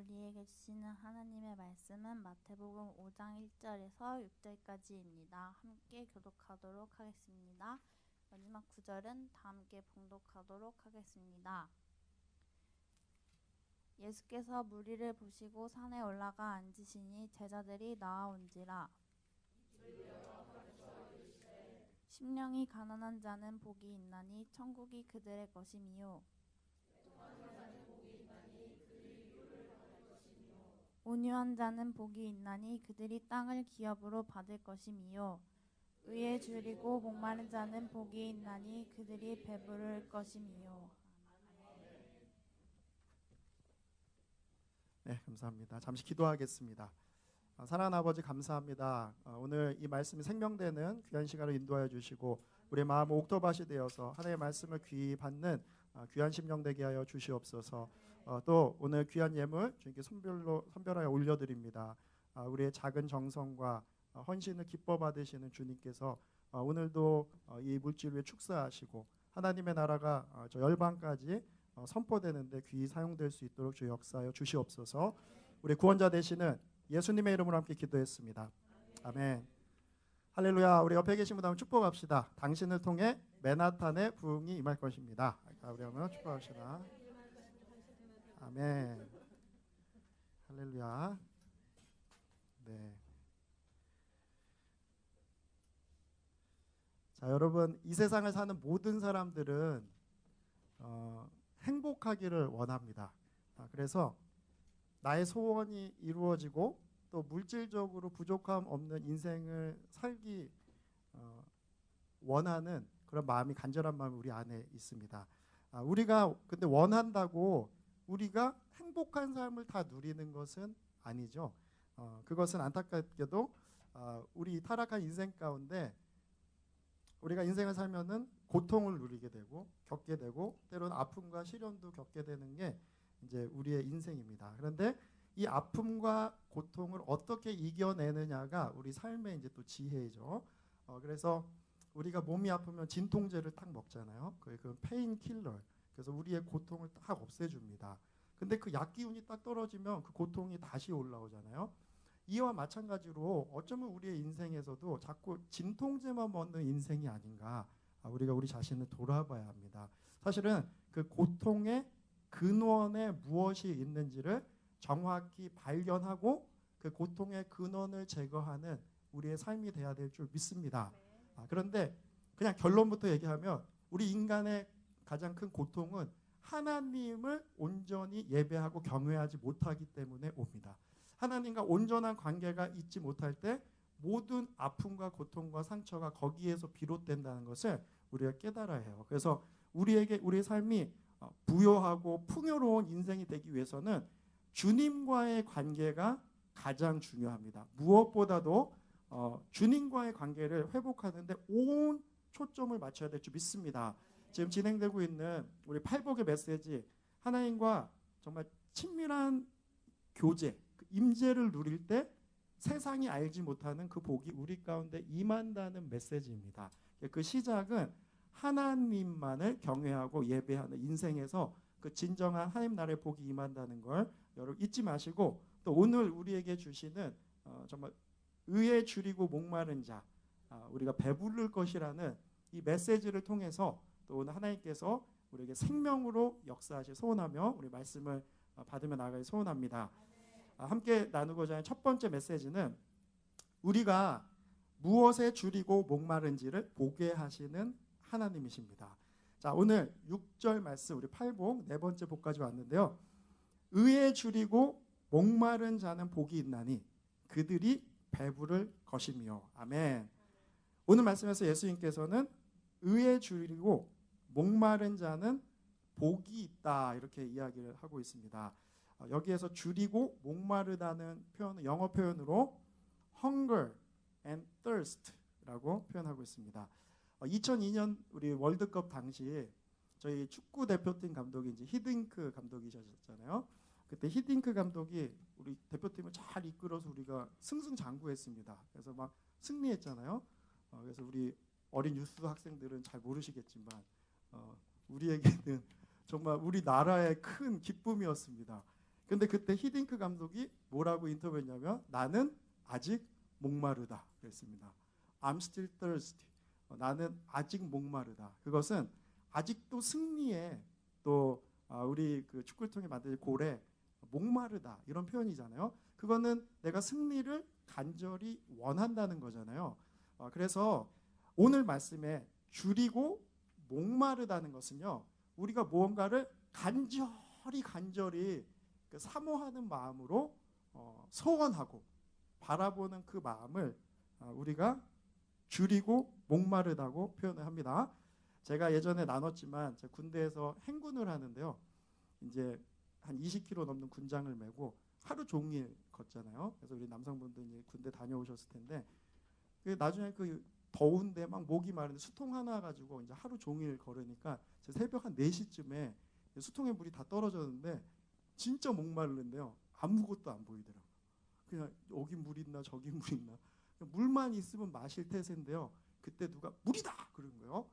우리에게 주시는 하나님의 말씀은 마태복음 5장 1절에서 6절까지입니다. 함께 교독하도록 하겠습니다. 마지막 구절은 다 함께 봉독하도록 하겠습니다. 예수께서 무리를 보시고 산에 올라가 앉으시니 제자들이 나아온지라. 심령이 가난한 자는 복이 있나니 천국이 그들의 것이미요. 온유한 자는 복이 있나니 그들이 땅을 기업으로 받을 것이미요. 의에 줄이고 목마른 자는 복이 있나니 그들이 배부를 것이미요. 네, 감사합니다. 잠시 기도하겠습니다. 사랑하는 아버지 감사합니다. 오늘 이 말씀이 생명되는 귀한 시간을 인도하여 주시고 우리의 마음 옥토밭이 되어서 하나님의 말씀을 귀히 받는 귀한 심령 되게 하여 주시옵소서. 또 오늘 귀한 예물 주님께 선별하여 올려드립니다. 우리의 작은 정성과 헌신을 기뻐 받으시는 주님께서 오늘도 이 물질 위에 축사하시고 하나님의 나라가 저 열방까지 선포되는데 귀히 사용될 수 있도록 주 역사하여 주시옵소서. 우리 구원자 되시는 예수님의 이름으로 함께 기도했습니다. 아멘. 할렐루야. 우리 옆에 계신 분 한번 축복합시다. 당신을 통해 맨하탄의 부흥이 임할 것입니다. 우리 한번 축복합시다. 아멘. 할렐루야. 네. 자, 여러분, 이 세상을 사는 모든 사람들은 행복하기를 원합니다. 그래서 나의 소원이 이루어지고 또 물질적으로 부족함 없는 인생을 살기 원하는 그런 마음이, 간절한 마음이 우리 안에 있습니다. 우리가 근데 원한다고 우리가 행복한 삶을 다 누리는 것은 아니죠. 그것은 안타깝게도 우리 타락한 인생 가운데 우리가 인생을 살면은 고통을 누리게 되고 겪게 되고 때로는 아픔과 시련도 겪게 되는 게 이제 우리의 인생입니다. 그런데 이 아픔과 고통을 어떻게 이겨내느냐가 우리 삶의 이제 또 지혜이죠. 그래서 우리가 몸이 아프면 진통제를 딱 먹잖아요. 그 페인킬러. 그래서 우리의 고통을 딱 없애줍니다. 근데 그 약 기운이 딱 떨어지면 그 고통이 다시 올라오잖아요. 이와 마찬가지로 어쩌면 우리의 인생에서도 자꾸 진통제만 먹는 인생이 아닌가, 우리가 우리 자신을 돌아봐야 합니다. 사실은 그 고통의 근원에 무엇이 있는지를 정확히 발견하고 그 고통의 근원을 제거하는 우리의 삶이 돼야 될 줄 믿습니다. 그런데 그냥 결론부터 얘기하면 우리 인간의 가장 큰 고통은 하나님을 온전히 예배하고 경외하지 못하기 때문에 옵니다. 하나님과 온전한 관계가 있지 못할 때 모든 아픔과 고통과 상처가 거기에서 비롯된다는 것을 우리가 깨달아야 해요. 그래서 우리에게 우리의 삶이 부요하고 풍요로운 인생이 되기 위해서는 주님과의 관계가 가장 중요합니다. 무엇보다도 주님과의 관계를 회복하는데 온 초점을 맞춰야 될 줄 믿습니다. 지금 진행되고 있는 우리 팔복의 메시지, 하나님과 정말 친밀한 교제, 임재를 누릴 때 세상이 알지 못하는 그 복이 우리 가운데 임한다는 메시지입니다. 그 시작은 하나님만을 경외하고 예배하는 인생에서 그 진정한 하나님 나라의 복이 임한다는 걸 여러분 잊지 마시고, 또 오늘 우리에게 주시는 정말 의에 줄이고 목마른 자, 우리가 배부를 것이라는 이 메시지를 통해서 또 오늘 하나님께서 우리에게 생명으로 역사하실 소원하며 우리 말씀을 받으며 나아가길 소원합니다. 함께 나누고자 하는 첫 번째 메시지는 우리가 무엇에 줄이고 목마른지를 보게 하시는 하나님이십니다. 자, 오늘 6절 말씀, 우리 팔복 네 번째 복까지 왔는데요. 의에 줄이고 목마른 자는 복이 있나니 그들이 배부를 것이며. 아멘. 오늘 말씀에서 예수님께서는 의에 줄이고 목마른 자는 복이 있다, 이렇게 이야기를 하고 있습니다. 여기에서 줄이고 목마르다는 표현은 영어 표현으로 hunger and thirst라고 표현하고 있습니다. 2002년 우리 월드컵 당시 저희 축구 대표팀 감독이 이제 히딩크 감독이셨잖아요. 그때 히딩크 감독이 우리 대표팀을 잘 이끌어서 우리가 승승장구했습니다. 그래서 막 승리했잖아요. 그래서 우리 어린 유스 학생들은 잘 모르시겠지만 우리에게는 정말 우리 나라의 큰 기쁨이었습니다. 근데 그때 히딩크 감독이 뭐라고 인터뷰했냐면 나는 아직 목마르다 그랬습니다. I'm still thirsty. 나는 아직 목마르다. 그것은 아직도 승리에 또 우리 그 축구를 통해 만든 골에 목마르다 이런 표현이잖아요. 그거는 내가 승리를 간절히 원한다는 거잖아요. 그래서 오늘 말씀에 줄이고 목마르다는 것은요, 우리가 무언가를 간절히 그 사모하는 마음으로 소원하고 바라보는 그 마음을 우리가 줄이고 목마르다고 표현을 합니다. 제가 예전에 나눴지만 제가 군대에서 행군을 하는데요. 이제 한 20km 넘는 군장을 메고 하루 종일 걷잖아요. 그래서 우리 남성분들 이제 군대 다녀오셨을 텐데 나중에 그 더운데 막 목이 마른데 수통 하나 가지고 이제 하루 종일 걸으니까 새벽 한 4시쯤에 수통에 물이 다 떨어졌는데 진짜 목마르는데요. 아무것도 안 보이더라고요. 그냥 여기 물 있나 저기 물 있나 물만 있으면 마실 태세인데요. 그때 누가 물이다 그런 거예요.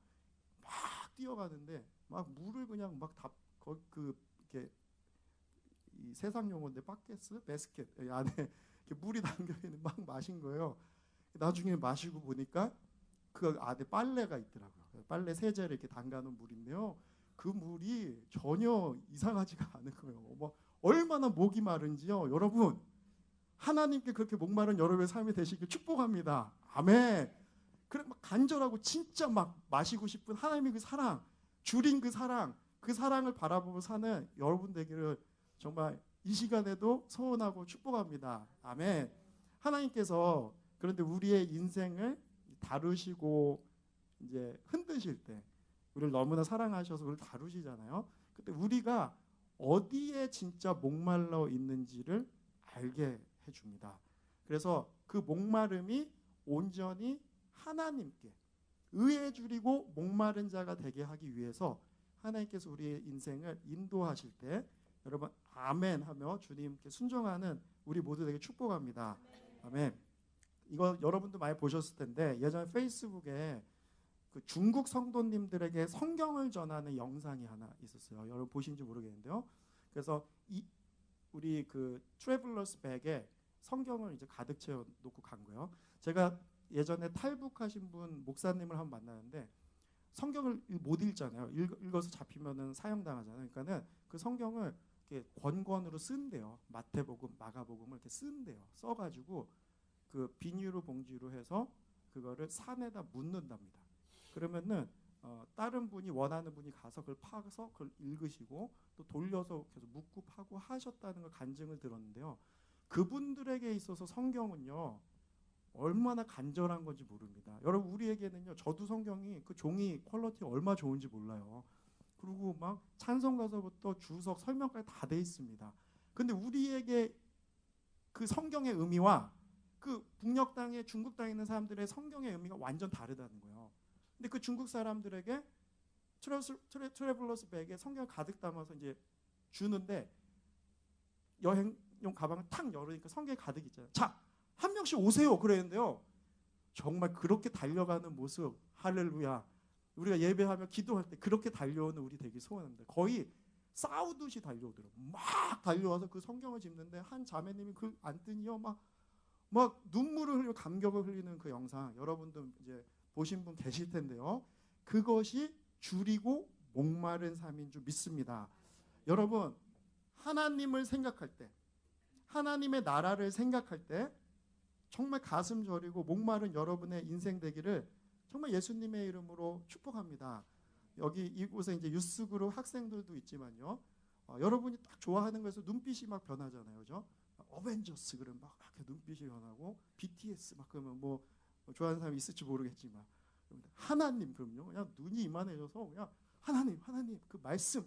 막 뛰어가는데 막 물을 그냥 막 다 그 이렇게 이 세상 용어인데 바켓스, 베스켓 안에 이렇게 물이 담겨 있는 막 마신 거예요. 나중에 마시고 보니까 그 안에 빨래가 있더라고요. 빨래 세제를 이렇게 담가놓은 물인데요. 그 물이 전혀 이상하지가 않은 거예요. 뭐 얼마나 목이 마른지요. 여러분 하나님께 그렇게 목마른 여러분의 삶이 되시길 축복합니다. 아멘. 그래 막 간절하고 진짜 막 마시고 싶은 하나님의 그 사랑, 줄인 그 사랑을 바라보고 사는 여러분 되기를 정말 이 시간에도 소원하고 축복합니다. 아멘. 하나님께서 그런데 우리의 인생을 다루시고 이제 흔드실 때 우리를 너무나 사랑하셔서 우리를 다루시잖아요. 그때 우리가 어디에 진짜 목말라 있는지를 알게 해줍니다. 그래서 그 목마름이 온전히 하나님께 의에 줄이고 목마른 자가 되게 하기 위해서 하나님께서 우리의 인생을 인도하실 때 여러분 아멘 하며 주님께 순종하는 우리 모두 되게 축복합니다. 아멘. 이거 여러분도 많이 보셨을 텐데 예전에 페이스북에 그 중국 성도님들에게 성경을 전하는 영상이 하나 있었어요. 여러분 보신지 모르겠는데요. 그래서 우리 그 트래블러스 백에 성경을 이제 가득 채워 놓고 간 거예요. 제가 예전에 탈북하신 분 목사님을 한번 만나는데 성경을 못 읽잖아요. 읽어서 잡히면은 사형당하잖아요. 그러니까는 그 성경을 이렇게 권권으로 쓴대요. 마태복음, 마가복음을 이렇게 쓴대요. 써가지고 그 비닐로 봉지로 해서 그거를 산에다 묻는답니다. 그러면은 다른 분이 원하는 분이 가서 그걸 파서 그걸 읽으시고 또 돌려서 계속 묻고 파고 하셨다는 걸 간증을 들었는데요. 그분들에게 있어서 성경은요 얼마나 간절한 건지 모릅니다. 여러분 우리에게는요 저도 성경이 그 종이 퀄리티가 얼마나 좋은지 몰라요. 그리고 막 찬송가서부터 주석 설명까지 다 돼 있습니다. 근데 우리에게 그 성경의 의미와 그 북녘 땅에 중국 땅에 있는 사람들의 성경의 의미가 완전 다르다는 거예요. 근데 그 중국 사람들에게 트래블러스 백에 성경을 가득 담아서 이제 주는데 여행용 가방을 탁 열으니까 성경이 가득 있잖아요. 자, 한 명씩 오세요 그랬는데요. 정말 그렇게 달려가는 모습 할렐루야. 우리가 예배하며 기도할 때 그렇게 달려오는 우리 되게 소원합니다. 거의 싸우듯이 달려오더라고요. 막 달려와서 그 성경을 짚는데 한 자매님이 그 앉더니요 막 눈물을 흘리고 감격을 흘리는 그 영상 여러분도 이제 보신 분 계실 텐데요. 그것이 줄이고 목마른 삶인 줄 믿습니다. 여러분 하나님을 생각할 때 하나님의 나라를 생각할 때 정말 가슴 저리고 목마른 여러분의 인생 되기를 정말 예수님의 이름으로 축복합니다. 여기 이곳에 이제 유스그룹 학생들도 있지만요. 여러분이 딱 좋아하는 거에서 눈빛이 막 변하잖아요. 그죠? 어벤져스 그러면 막 이렇게 눈빛이 변하고 BTS 막 그러면 뭐 좋아하는 사람이 있을지 모르겠지만 하나님 그럼요. 그냥 눈이 이만해져서 그냥 하나님 그 말씀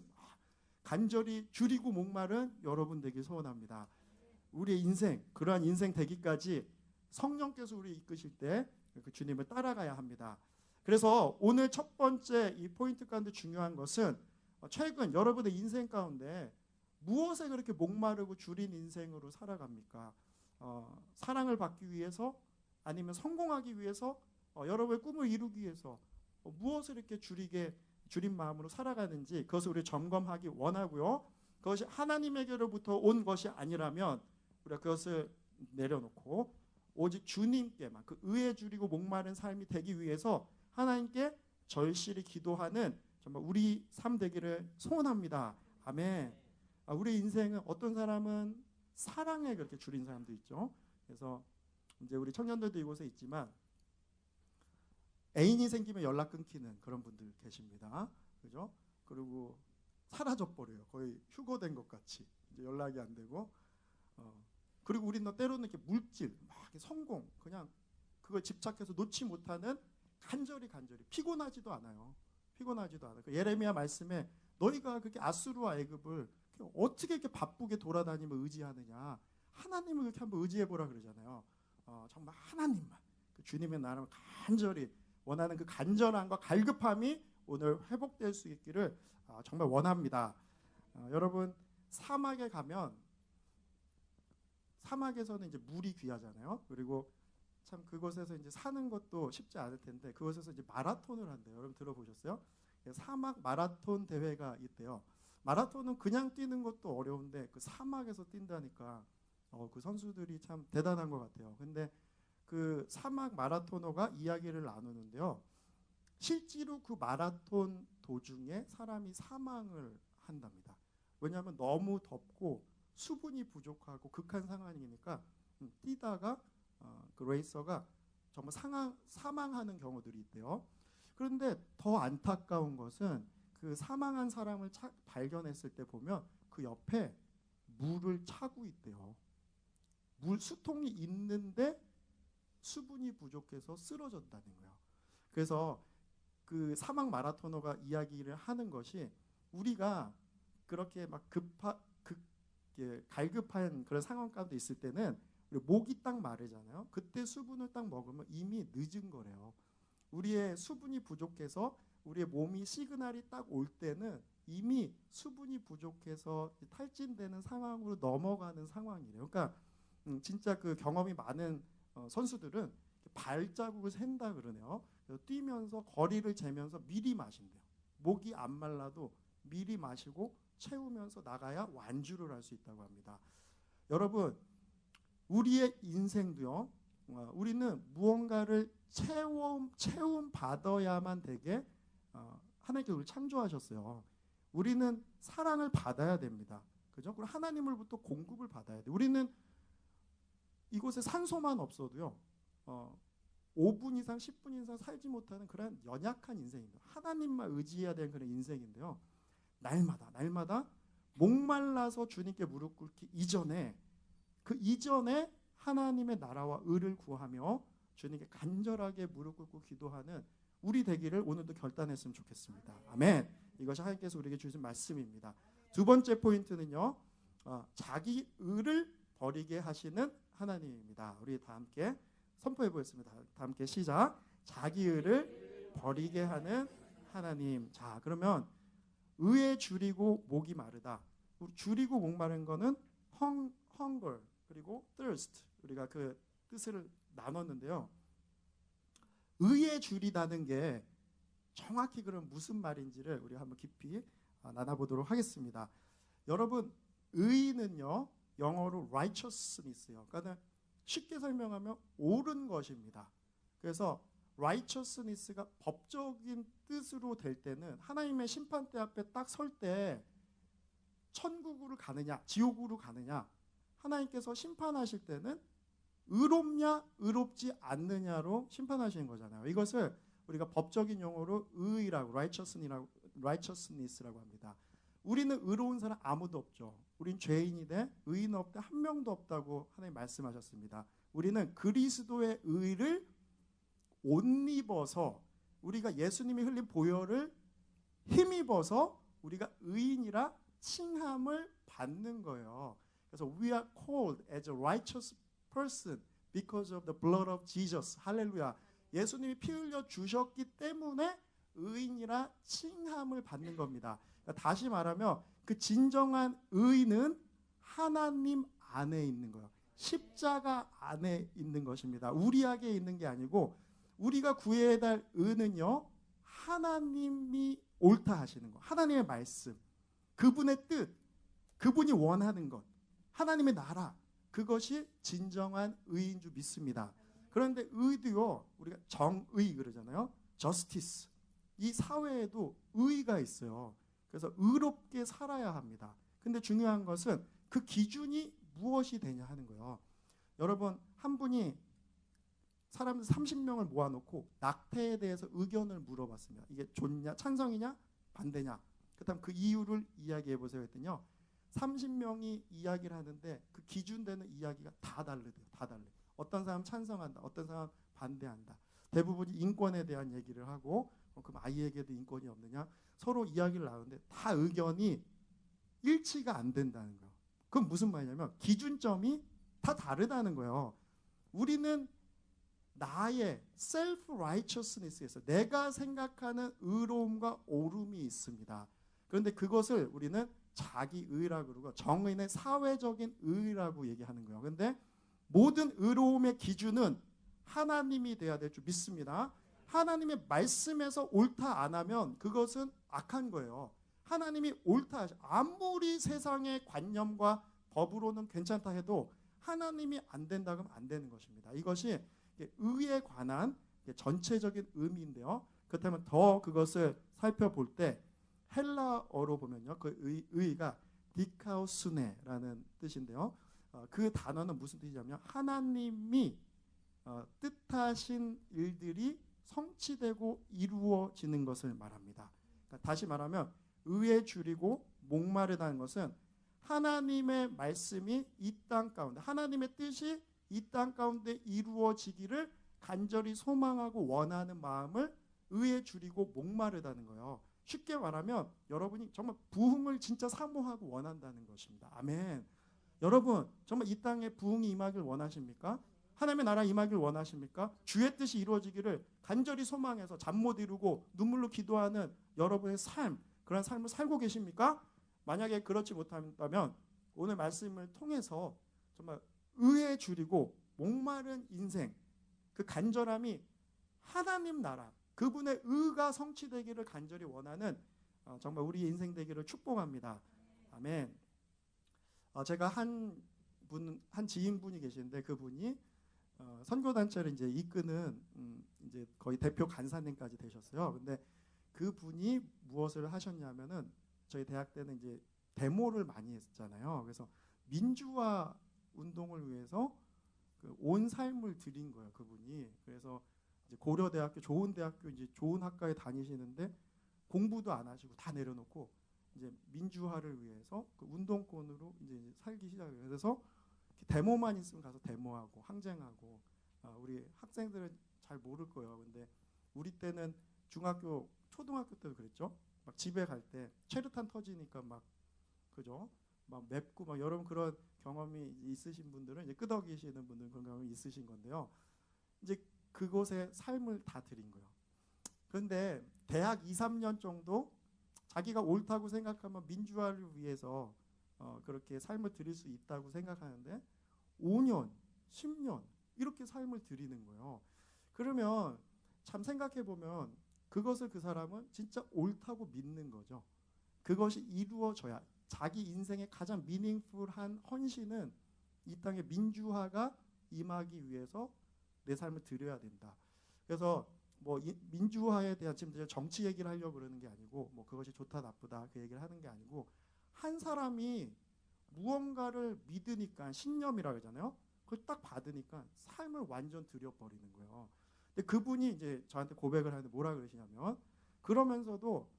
간절히 줄이고 목마른 여러분 되길 소원합니다. 우리의 인생 그러한 인생 되기까지 성령께서 우리 이끄실 때 그 주님을 따라가야 합니다. 그래서 오늘 첫 번째 이 포인트 가운데 중요한 것은 최근 여러분의 인생 가운데 무엇에 그렇게 목마르고 줄인 인생으로 살아갑니까? 사랑을 받기 위해서 아니면 성공하기 위해서 여러분의 꿈을 이루기 위해서 무엇을 이렇게 줄인 마음으로 살아가는지 그것을 우리 점검하기 원하고요. 그것이 하나님에게로부터 온 것이 아니라면 우리가 그것을 내려놓고 오직 주님께만, 그 의에 줄이고 목마른 삶이 되기 위해서 하나님께 절실히 기도하는 정말 우리 삶 되기를 소원합니다. 아멘. 우리 인생은 어떤 사람은 사랑에 그렇게 줄인 사람도 있죠. 그래서 이제 우리 청년들도 이곳에 있지만 애인이 생기면 연락 끊기는 그런 분들 계십니다. 그죠? 그리고 사라져 버려요. 거의 휴거된 것 같이 이제 연락이 안 되고. 그리고 우리는 때로는 이렇게 물질, 막 이렇게 성공, 그냥 그걸 집착해서 놓지 못하는 간절히 피곤하지도 않아요. 그 예레미야 말씀에 너희가 그렇게 아수르와 애굽을 어떻게 이렇게 바쁘게 돌아다니며 의지하느냐, 하나님을 그렇게 한번 의지해 보라 그러잖아요. 정말 하나님만, 그 주님의 나라를 간절히 원하는 그 간절함과 갈급함이 오늘 회복될 수 있기를 정말 원합니다. 여러분, 사막에 가면 사막에서는 이제 물이 귀하잖아요. 그리고 참 그곳에서 이제 사는 것도 쉽지 않을 텐데 그곳에서 이제 마라톤을 한대요. 여러분 들어보셨어요? 사막 마라톤 대회가 있대요. 마라톤은 그냥 뛰는 것도 어려운데 그 사막에서 뛴다니까 그 선수들이 참 대단한 것 같아요. 근데 그 사막 마라토너가 이야기를 나누는데요. 실제로 그 마라톤 도중에 사람이 사망을 한답니다. 왜냐하면 너무 덥고 수분이 부족하고 극한 상황이니까 뛰다가 그 레이서가 정말 사망하는 경우들이 있대요. 그런데 더 안타까운 것은 그 사망한 사람을 발견했을 때 보면 그 옆에 물을 차고 있대요. 물 수통이 있는데 수분이 부족해서 쓰러졌다는 거예요. 그래서 그 사막 마라토너가 이야기를 하는 것이 우리가 그렇게 막 갈급한 그런 상황 가운데 있을 때는 우리 목이 딱 마르잖아요. 그때 수분을 딱 먹으면 이미 늦은 거래요. 우리의 수분이 부족해서 우리의 몸이 시그널이 딱 올 때는 이미 수분이 부족해서 탈진되는 상황으로 넘어가는 상황이래요. 그러니까 진짜 그 경험이 많은 선수들은 발자국을 센다 그러네요. 그래서 뛰면서 거리를 재면서 미리 마신대요. 목이 안 말라도 미리 마시고 채우면서 나가야 완주를 할 수 있다고 합니다. 여러분, 우리의 인생도요. 우리는 무언가를 채움 받아야만 되게 하나님께서 우리를 창조하셨어요. 우리는 사랑을 받아야 됩니다. 그죠? 그리고 하나님으로부터 공급을 받아야 돼요. 우리는 이곳에 산소만 없어도요. 5분 이상, 10분 이상 살지 못하는 그런 연약한 인생입니다. 하나님만 의지해야 되는 그런 인생인데요. 날마다 목말라서 주님께 무릎 꿇기 이전에 그 이전에 하나님의 나라와 의를 구하며 주님께 간절하게 무릎 꿇고 기도하는 우리 되기를 오늘도 결단했으면 좋겠습니다. 아멘. 이것이 하나님께서 우리에게 주신 말씀입니다. 두 번째 포인트는요. 자기 의를 버리게 하시는 하나님입니다. 우리 다 함께 선포해 보겠습니다. 다 함께 시작. 자기 의를 버리게 하는 하나님. 자, 그러면 의에 줄이고 목이 마르다. 줄이고 목 마른 거는 hunger 그리고 thirst. 우리가 그 뜻을 나눴는데요. 의에 줄이다는 게 정확히 그럼 무슨 말인지를 우리가 한번 깊이 나눠보도록 하겠습니다. 여러분, 의는요 영어로 righteousness예요. 그러니까 쉽게 설명하면 옳은 것입니다. 그래서 righteousness가 법적인 뜻으로 될 때는 하나님의 심판대 앞에 딱 설 때 천국으로 가느냐 지옥으로 가느냐 하나님께서 심판하실 때는 의롭냐 의롭지 않느냐로 심판하시는 거잖아요. 이것을 우리가 법적인 용어로 의라고 righteousness라고 합니다. 우리는 의로운 사람 아무도 없죠. 우린 죄인이되 의인 없되 한 명도 없다고 하나님 말씀하셨습니다. 우리는 그리스도의 의를 옷 입어서 우리가 예수님이 흘린 보혈을 힘입어서 우리가 의인이라 칭함을 받는 거예요. 그래서 we are called as a righteous person because of the blood of Jesus. 할렐루야. 예수님이 피 흘려 주셨기 때문에 의인이라 칭함을 받는 겁니다. 그러니까 다시 말하면 그 진정한 의는 하나님 안에 있는 거예요. 십자가 안에 있는 것입니다. 우리에게 있는 게 아니고 우리가 구해야 될 의는요. 하나님이 옳다 하시는 거. 하나님의 말씀. 그분의 뜻. 그분이 원하는 것, 하나님의 나라, 그것이 진정한 의인 줄 믿습니다. 그런데 의도요, 우리가 정의 그러잖아요. 저스티스. 이 사회에도 의가 있어요. 그래서 의롭게 살아야 합니다. 근데 중요한 것은 그 기준이 무엇이 되냐 하는 거예요. 여러분, 한 분이 사람들 30명을 모아놓고 낙태에 대해서 의견을 물어봤습니다. 이게 좋냐, 찬성이냐, 반대냐. 그다음 그 이유를 이야기해 보세요 했더니요. 30명이 이야기를 하는데 그 기준되는 이야기가 다 다르대요. 다 달라요. 어떤 사람 찬성한다, 어떤 사람 반대한다. 대부분이 인권에 대한 얘기를 하고 그럼 아이에게도 인권이 없느냐. 서로 이야기를 나누는데 다 의견이 일치가 안 된다는 거예요. 그건 무슨 말이냐면 기준점이 다 다르다는 거예요. 우리는 나의 셀프 라이처스니스에서 내가 생각하는 의로움과 옳음이 있습니다. 그런데 그것을 우리는 자기의라고 그러고 정의는 사회적인 의라고 얘기하는 거예요. 그런데 모든 의로움의 기준은 하나님이 돼야 될 줄 믿습니다. 하나님의 말씀에서 옳다 안 하면 그것은 악한 거예요. 하나님이 옳다, 아무리 세상의 관념과 법으로는 괜찮다 해도 하나님이 안 된다 그러면 안 되는 것입니다. 이것이 의에 관한 전체적인 의미인데요. 그렇다면 더 그것을 살펴볼 때 헬라어로 보면요, 그 의가 디카오스네라는 뜻인데요. 그 단어는 무슨 뜻이냐면 하나님이 뜻하신 일들이 성취되고 이루어지는 것을 말합니다. 그러니까 다시 말하면 의에 줄이고 목마르다는 것은 하나님의 말씀이 이 땅 가운데, 하나님의 뜻이 이 땅 가운데 이루어지기를 간절히 소망하고 원하는 마음을 의에 줄이고 목마르다는 거예요. 쉽게 말하면 여러분이 정말 부흥을 진짜 사모하고 원한다는 것입니다. 아멘. 여러분 정말 이 땅에 부흥이 임하길 원하십니까? 하나님의 나라 임하길 원하십니까? 주의 뜻이 이루어지기를 간절히 소망해서 잠 못 이루고 눈물로 기도하는 여러분의 삶, 그런 삶을 살고 계십니까? 만약에 그렇지 못한다면 오늘 말씀을 통해서 정말 의에 줄이고 목마른 인생, 그 간절함이 하나님 나라, 그분의 의가 성취되기를 간절히 원하는 정말 우리의 인생 되기를 축복합니다. 아멘. 제가 한 지인분이 계시는데 그분이 선교단체를 이제 이끄는 이제 거의 대표 간사님까지 되셨어요. 근데 그분이 무엇을 하셨냐면은 저희 대학 때는 이제 데모를 많이 했잖아요. 그래서 민주화 운동을 위해서 온 삶을 드린 거예요, 그분이. 그래서 이제 고려대학교 좋은 대학교 이제 좋은 학과에 다니시는데 공부도 안 하시고 다 내려놓고 이제 민주화를 위해서 그 운동권으로 이제 살기 시작해요. 그래서 데모만 있으면 가서 데모하고 항쟁하고 우리 학생들은 잘 모를 거예요. 근데 우리 때는 중학교, 초등학교 때도 그랬죠. 막 집에 갈 때 최루탄 터지니까 막 그죠? 막 맵고 막 여러분 그런 경험이 있으신 분들은 이제 끄덕이시는 분들은 그런 경험이 있으신 건데요. 이제 그곳에 삶을 다 드린 거예요. 그런데 대학 2, 3년 정도 자기가 옳다고 생각하면 민주화를 위해서 그렇게 삶을 드릴 수 있다고 생각하는데 5년, 10년 이렇게 삶을 드리는 거예요. 그러면 참 생각해 보면 그것을 그 사람은 진짜 옳다고 믿는 거죠. 그것이 이루어져야 자기 인생의 가장 미닝풀한 헌신은 이 땅의 민주화가 임하기 위해서 내 삶을 드려야 된다. 그래서 뭐 민주화에 대한 지금 정치 얘기를 하려고 그러는 게 아니고 뭐 그것이 좋다 나쁘다 그 얘기를 하는 게 아니고 한 사람이 무언가를 믿으니까 신념이라고 하잖아요. 그걸 딱 받으니까 삶을 완전 들여버리는 거예요. 근데 그분이 이제 저한테 고백을 하는데 뭐라 그러시냐면 그러면서도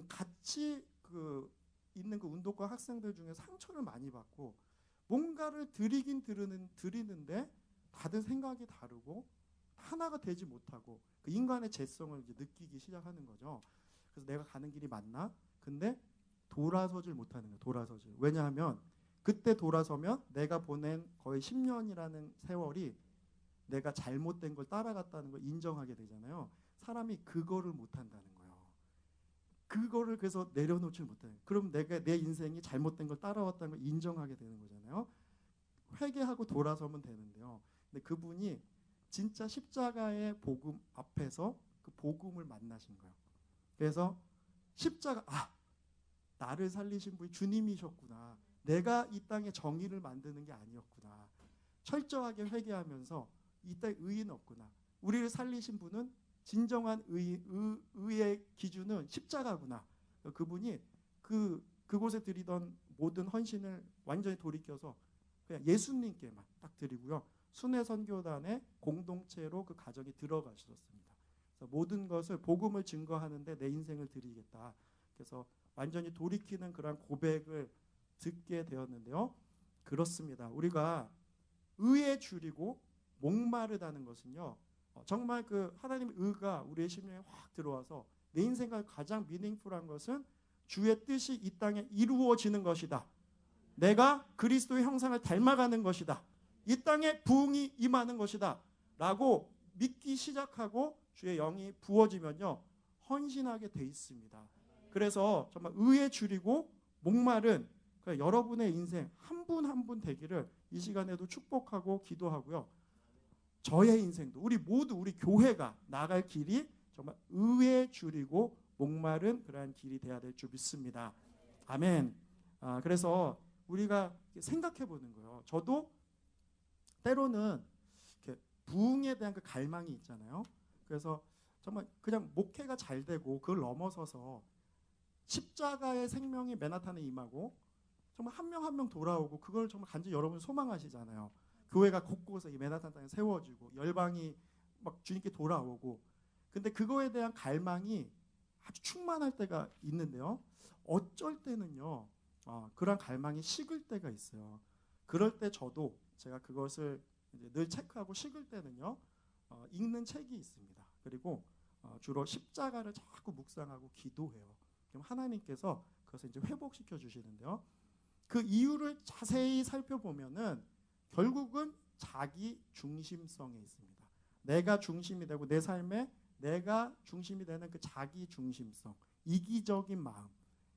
같이 그 있는 그 운동과 학생들 중에 상처를 많이 받고 뭔가를 드리긴 드리는데 다들 생각이 다르고 하나가 되지 못하고 그 인간의 죄성을 이제 느끼기 시작하는 거죠. 그래서 내가 가는 길이 맞나? 근데 돌아서질 못하는 거예요. 돌아서질. 왜냐하면 그때 돌아서면 내가 보낸 거의 10년이라는 세월이 내가 잘못된 걸 따라갔다는 걸 인정하게 되잖아요. 사람이 그거를 못한다는 거예요. 그거를 그래서 내려놓지 못해요. 그럼 내가 내 인생이 잘못된 걸 따라왔다는 걸 인정하게 되는 거잖아요. 회개하고 돌아서면 되는데요. 근데 그분이 진짜 십자가의 복음 앞에서 그 복음을 만나신 거예요. 그래서 십자가 나를 살리신 분이 주님이셨구나. 내가 이 땅에 정의를 만드는 게 아니었구나. 철저하게 회개하면서 이 땅에 의인 없구나. 우리를 살리신 분은 진정한 의의 기준은 십자가구나. 그분이 그곳에 드리던 모든 헌신을 완전히 돌이켜서 그냥 예수님께만 딱 드리고요. 순회 선교단의 공동체로 그 가정이 들어가셨습니다. 그래서 모든 것을 복음을 증거하는데 내 인생을 드리겠다. 그래서 완전히 돌이키는 그런 고백을 듣게 되었는데요. 그렇습니다. 우리가 의에 줄이고 목마르다는 것은요. 정말 그 하나님의 의가 우리의 심령에 확 들어와서 내 인생과 가장 미닝풀한 것은 주의 뜻이 이 땅에 이루어지는 것이다. 내가 그리스도의 형상을 닮아가는 것이다. 이 땅에 부흥이 임하는 것이다. 라고 믿기 시작하고 주의 영이 부어지면요. 헌신하게 돼 있습니다. 그래서 정말 의에 줄이고 목마른 여러분의 인생 한 분 한 분 되기를 이 시간에도 축복하고 기도하고요. 저의 인생도 우리 모두 우리 교회가 나갈 길이 정말 의에 줄이고 목마른 그러한 길이 돼야 될 줄 믿습니다. 아멘. 그래서 우리가 생각해 보는 거예요. 저도 때로는 이렇게 부흥에 대한 그 갈망이 있잖아요. 그래서 정말 그냥 목회가 잘 되고 그걸 넘어서서 십자가의 생명이 맨하탄에 임하고 정말 한 명 한 명 돌아오고 그걸 정말 간절히 여러분 소망하시잖아요. 교회가 곳곳에 이 맨하탄 땅에 세워지고 열방이 막 주님께 돌아오고 근데 그거에 대한 갈망이 아주 충만할 때가 있는데요. 어쩔 때는요. 그런 갈망이 식을 때가 있어요. 그럴 때 저도 제가 그것을 이제 늘 체크하고 식을 때는요. 읽는 책이 있습니다. 그리고 주로 십자가를 자꾸 묵상하고 기도해요. 그럼 하나님께서 그것을 이제 회복시켜 주시는데요. 그 이유를 자세히 살펴보면은 결국은 자기 중심성에 있습니다. 내가 중심이 되고 내 삶에 내가 중심이 되는 그 자기 중심성, 이기적인 마음,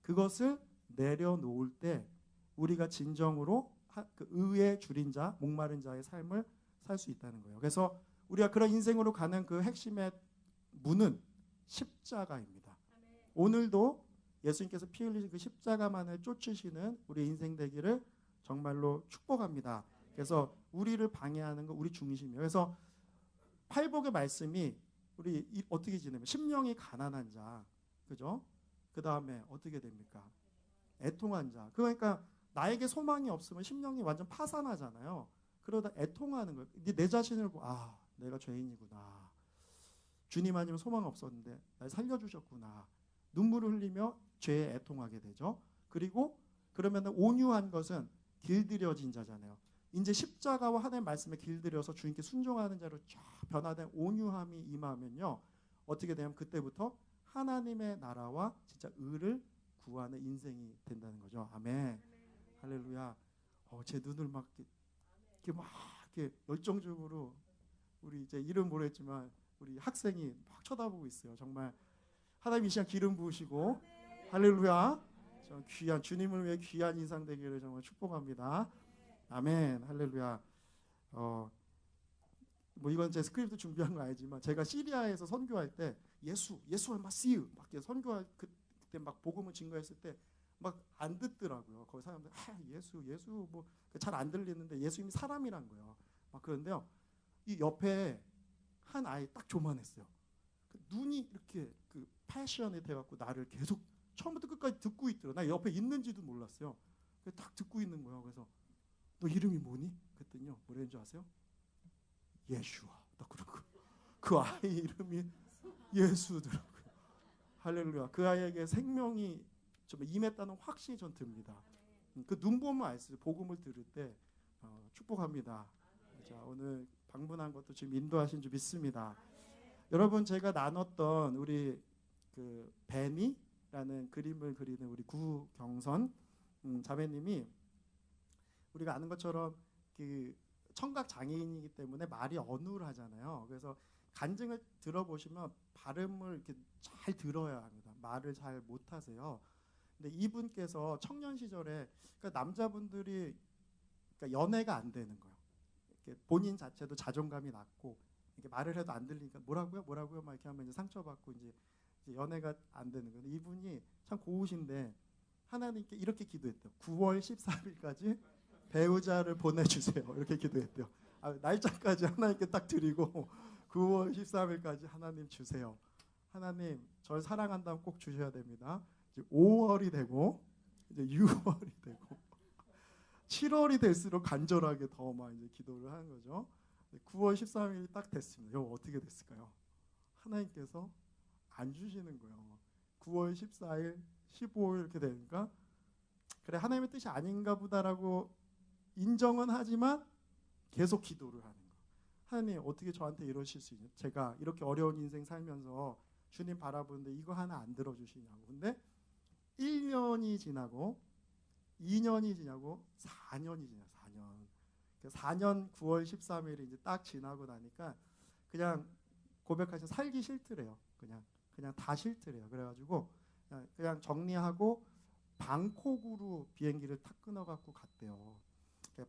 그것을 내려놓을 때 우리가 진정으로 그 의에 줄인 자, 목마른 자의 삶을 살 수 있다는 거예요. 그래서 우리가 그런 인생으로 가는 그 핵심의 문은 십자가입니다. 오늘도 예수님께서 피 흘리신 그 십자가만을 쫓으시는 우리 인생 되기를 정말로 축복합니다. 그래서 우리를 방해하는 건 우리 중심이에요. 그래서 팔복의 말씀이 우리 어떻게 지내면 심령이 가난한 자, 그죠? 그 다음에 어떻게 됩니까? 애통한 자. 그러니까 나에게 소망이 없으면 심령이 완전 파산하잖아요. 그러다 애통하는 거예요. 내 자신을 보고 내가 죄인이구나. 주님 아니면 소망 없었는데 날 살려주셨구나. 눈물을 흘리며 죄에 애통하게 되죠. 그리고 그러면 온유한 것은 길들여진 자잖아요. 이제 십자가와 하나님의 말씀에 길들여서 주님께 순종하는 자로 쫙 변화된 온유함이 임하면요. 어떻게 되냐면 그때부터 하나님의 나라와 진짜 의를 구하는 인생이 된다는 거죠. 아멘. 할렐루야. 제 눈을 막 이렇게 열정적으로 우리 이제 이름 모르겠지만 우리 학생이 막 쳐다보고 있어요. 정말 하나님 이 시간 기름 부으시고 할렐루야. 귀한 주님을 위해 귀한 인상 되기를 정말 축복합니다. 아멘. 할렐루야. 뭐 이건 제 스크립트 준비한 거 아니지만 제가 시리아에서 선교할 때 예수 알마시유 막 선교할 그때 막 복음을 증거했을 때 막 안 듣더라고요. 거기 사람들 예수 뭐 잘 안 들리는데 예수님이 사람이란 거예요. 막 그런데요. 이 옆에 한 아이 딱 조만했어요. 눈이 이렇게 그 패션에 돼갖고 나를 계속 처음부터 끝까지 듣고 있더라고요. 나 옆에 있는지도 몰랐어요. 딱 듣고 있는 거예요. 그래서 너 이름이 뭐니? 그랬더니요. 뭐라는 줄 아세요? 예슈아. 딱 그러고 그 아이 이름이 예수더라고요. 할렐루야. 그 아이에게 생명이 좀 임했다는 확신이 전 듭니다. 그 눈 보면 알수록 복음을 들을 때 축복합니다. 자, 오늘 방문한 것도 지금 인도하신 줄 믿습니다. 여러분 제가 나눴던 우리 그 벤이라는 그림을 그리는 우리 구경선 자매님이 우리가 아는 것처럼 그 청각 장애인이기 때문에 말이 어눌하잖아요. 그래서 간증을 들어보시면 발음을 이렇게 잘 들어야 합니다. 말을 잘 못하세요. 근데 이분께서 청년 시절에 그러니까 남자분들이 그러니까 연애가 안 되는 거예요. 이렇게 본인 자체도 자존감이 낮고 이렇게 말을 해도 안 들리니까 뭐라고요 막 이렇게 하면 이제 상처받고 이제 연애가 안 되는 거예요. 이분이 참 고우신데 하나님께 이렇게 기도했대요. 9월 13일까지 배우자를 보내주세요. 이렇게 기도했대요. 날짜까지 하나님께 딱 드리고 9월 13일까지 하나님 주세요. 하나님 저를 사랑한다면 꼭 주셔야 됩니다. 이제 5월이 되고 이제 6월이 되고 7월이 될수록 간절하게 더 막 이제 기도를 하는 거죠. 9월 13일이 딱 됐습니다. 이거 어떻게 됐을까요? 하나님께서 안 주시는 거예요. 9월 14일, 15일 이렇게 되니까 그래 하나님의 뜻이 아닌가 보다라고 인정은 하지만 계속 기도를 하는 거예요. 하나님 어떻게 저한테 이러실 수 있냐? 제가 이렇게 어려운 인생 살면서 주님 바라보는데 이거 하나 안 들어주시냐고. 근데 1년이 지나고 2년이 지나고 4년이 지나요. 4년 9월 13일이 이제 딱 지나고 나니까 그냥 고백하신 살기 싫더래요. 그냥 다 싫더래요. 그래가지고 그냥 정리하고 방콕으로 비행기를 탁 끊어갖고 갔대요.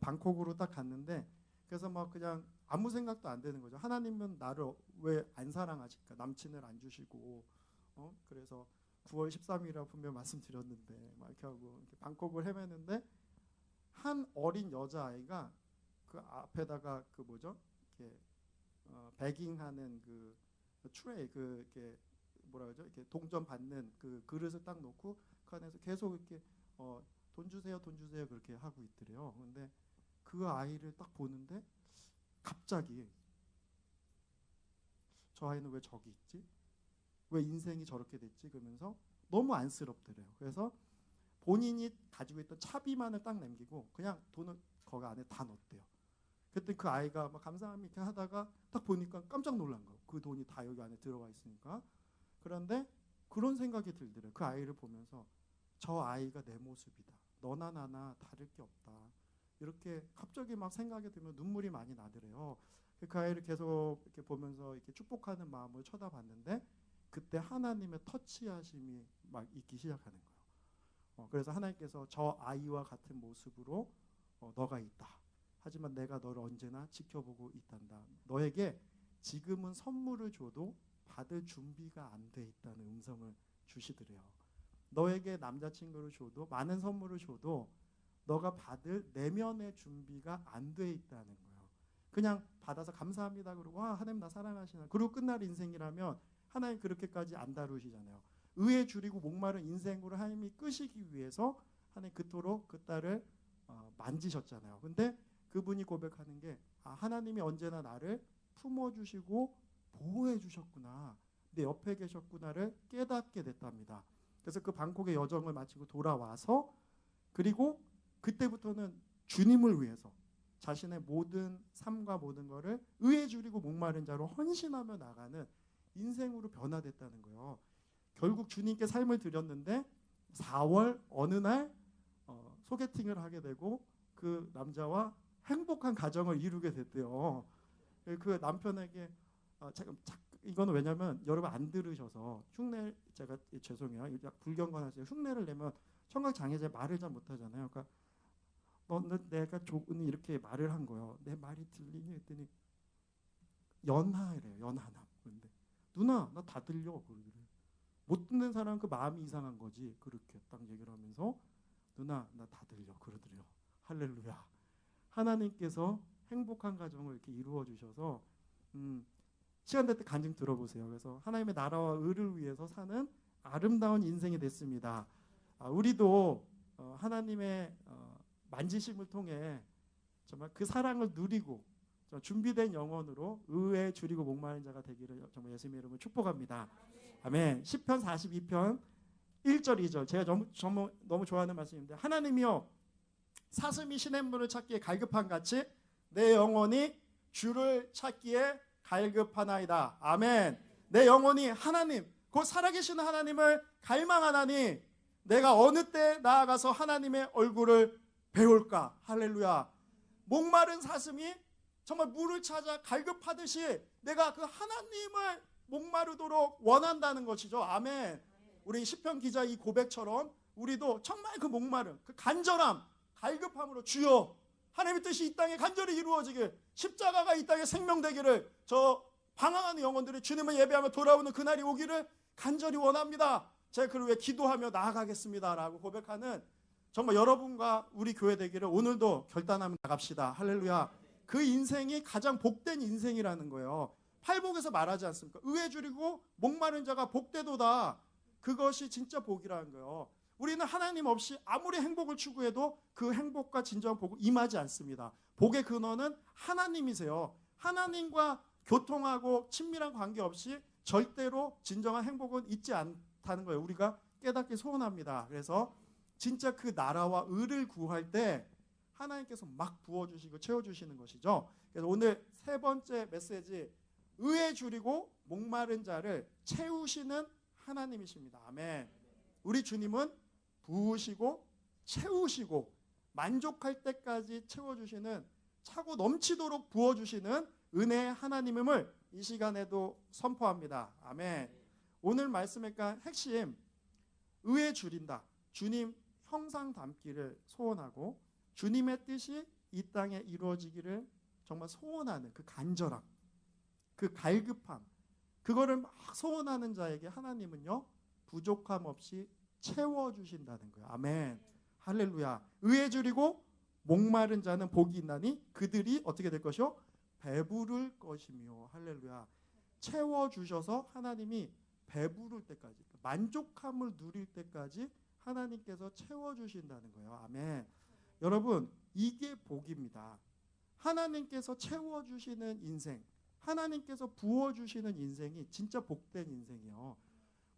방콕으로 딱 갔는데 그래서 막 그냥 아무 생각도 안 되는 거죠. 하나님은 나를 왜 안 사랑하실까? 남친을 안 주시고 그래서 9월 13일이라고 분명 말씀드렸는데 막 이렇게 하고 이렇게 방콕을 헤매는데 한 어린 여자아이가 그 앞에다가 그 뭐죠? 이렇게 베깅하는 그 트레이 그 이렇게 뭐라 그러죠? 이렇게 동전 받는 그 그릇을 딱 놓고 그 안에서 계속 이렇게 돈 주세요, 돈 주세요 그렇게 하고 있더래요. 근데 그 아이를 딱 보는데 갑자기 저 아이는 왜 저기 있지? 왜 인생이 저렇게 됐지? 그러면서 너무 안쓰럽더래요. 그래서 본인이 가지고 있던 차비만을 딱 남기고 그냥 돈을 거기 안에 다 넣었대요. 그때 그 아이가 막 감사합니다 이렇게 하다가 딱 보니까 깜짝 놀란 거예요. 그 돈이 다 여기 안에 들어가 있으니까. 그런데 그런 생각이 들더래요. 그 아이를 보면서 저 아이가 내 모습이다. 너나 나나 다를 게 없다. 이렇게 갑자기 막 생각이 들면 눈물이 많이 나더래요. 그 아이를 계속 이렇게 보면서 이렇게 축복하는 마음을 쳐다봤는데 그때 하나님의 터치하심이 막 있기 시작하는 거예요. 그래서 하나님께서 저 아이와 같은 모습으로 너가 있다. 하지만 내가 너를 언제나 지켜보고 있단다. 너에게 지금은 선물을 줘도 받을 준비가 안 돼 있다는 음성을 주시더래요. 너에게 남자친구를 줘도 많은 선물을 줘도 너가 받을 내면의 준비가 안 돼 있다는 거예요. 그냥 받아서 감사합니다 그러고 와 하나님 나 사랑하시나 그리고 끝날 인생이라면 하나님 그렇게까지 안 다루시잖아요. 의에 줄이고 목마른 인생으로 하나님이 끄시기 위해서 하나님 그토록 그 딸을 만지셨잖아요. 근데 그분이 고백하는 게 하나님이 언제나 나를 품어주시고 보호해 주셨구나. 내 옆에 계셨구나를 깨닫게 됐답니다. 그래서 그 방콕의 여정을 마치고 돌아와서 그리고 그때부터는 주님을 위해서 자신의 모든 삶과 모든 것을 의에 줄이고 목마른 자로 헌신하며 나가는 인생으로 변화됐다는 거예요. 결국 주님께 삶을 드렸는데 4월 어느 날 소개팅을 하게 되고 그 남자와 행복한 가정을 이루게 됐대요. 그 남편에게 이거는 왜냐면 여러분 안 들으셔서 흉내 제가 죄송해요. 불경건하세요. 흉내를 내면 청각 장애자 말을 잘 못하잖아요. 그러니까 너는 내가 좋으니 이렇게 말을 한 거예요. 내 말이 들리니 했더니 연하래요. 연하남. 그런데 누나 나 다 들려. 그러더래. 못 듣는 사람은 그 마음이 이상한 거지. 그렇게 딱 얘기를 하면서 누나 나 다 들려. 그러더래요. 할렐루야. 하나님께서 행복한 가정을 이렇게 이루어 주셔서 시간 될 때 간증 들어보세요. 그래서 하나님의 나라와 의를 위해서 사는 아름다운 인생이 됐습니다. 우리도 하나님의 만지심을 통해 정말 그 사랑을 누리고 준비된 영혼으로 의에 줄이고 목마른 자가 되기를 정말 예수님의 이름으로 축복합니다. 아멘. 시편 42편 1절 2절 제가 너무 좋아하는 말씀인데 하나님이여 사슴이 시냇물을 찾기에 갈급한 같이 내 영혼이 주를 찾기에 갈급하나이다. 아멘. 내 영혼이 하나님 곧 살아계시는 하나님을 갈망하나니 내가 어느 때 나아가서 하나님의 얼굴을 배울까. 할렐루야. 목마른 사슴이 정말 물을 찾아 갈급하듯이 내가 그 하나님을 목마르도록 원한다는 것이죠. 아멘. 우리 시편 기자 이 고백처럼 우리도 정말 그 목마름, 그 간절함, 갈급함으로 주여 하나님의 뜻이 이 땅에 간절히 이루어지길 십자가가 이 땅에 생명되기를 저 방황하는 영혼들이 주님을 예배하며 돌아오는 그날이 오기를 간절히 원합니다. 제가 그를 위해 기도하며 나아가겠습니다라고 고백하는 정말 여러분과 우리 교회 되기를 오늘도 결단하며 나갑시다. 할렐루야. 그 인생이 가장 복된 인생이라는 거예요. 팔복에서 말하지 않습니까? 의에 줄이고 목마른 자가 복되도다. 그것이 진짜 복이라는 거예요. 우리는 하나님 없이 아무리 행복을 추구해도 그 행복과 진정한 복은 임하지 않습니다. 복의 근원은 하나님이세요. 하나님과 교통하고 친밀한 관계 없이 절대로 진정한 행복은 있지 않다는 거예요. 우리가 깨닫기 소원합니다. 그래서 진짜 그 나라와 의를 구할 때 하나님께서 막 부어주시고 채워주시는 것이죠. 그래서 오늘 세 번째 메시지, 의에 줄이고 목마른 자를 채우시는 하나님이십니다. 아멘. 우리 주님은 부으시고 채우시고 만족할 때까지 채워주시는, 차고 넘치도록 부어주시는 은혜의 하나님임을 이 시간에도 선포합니다. 아멘. 오늘 말씀의 핵심, 의에 줄인다. 주님 형상 닮기를 소원하고 주님의 뜻이 이 땅에 이루어지기를 정말 소원하는 그 간절함, 그 갈급함, 그거를 막 소원하는 자에게 하나님은요 부족함 없이 채워주신다는 거예요. 아멘. 할렐루야. 의에 줄이고 목마른 자는 복이 있나니 그들이 어떻게 될 것이요? 배부를 것이며. 할렐루야. 채워주셔서 하나님이 배부를 때까지, 만족함을 누릴 때까지 하나님께서 채워주신다는 거예요. 아멘. 여러분, 이게 복입니다. 하나님께서 채워주시는 인생, 하나님께서 부어주시는 인생이 진짜 복된 인생이요.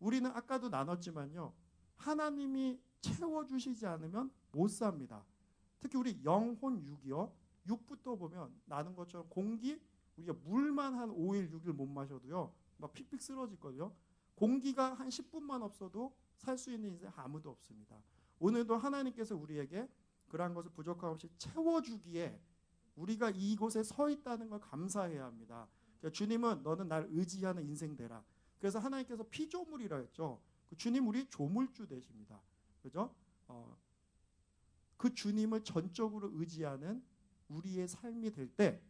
우리는 아까도 나눴지만요, 하나님이 채워주시지 않으면 못 삽니다. 특히 우리 영혼 육이요, 육부터 보면 나는 것처럼 공기, 우리가 물만 한 5일 6일 못 마셔도요 막 픽픽 쓰러질거든요. 공기가 한 10분만 없어도 살 수 있는 인생 아무도 없습니다. 오늘도 하나님께서 우리에게 그러한 것을 부족함 없이 채워주기에 우리가 이곳에 서 있다는 걸 감사해야 합니다. 그러니까 주님은 너는 날 의지하는 인생 되라. 그래서 하나님께서 피조물이라 했죠. 그 주님 우리 조물주 되십니다. 그죠? 그 주님을 전적으로 의지하는 우리의 삶이 될 때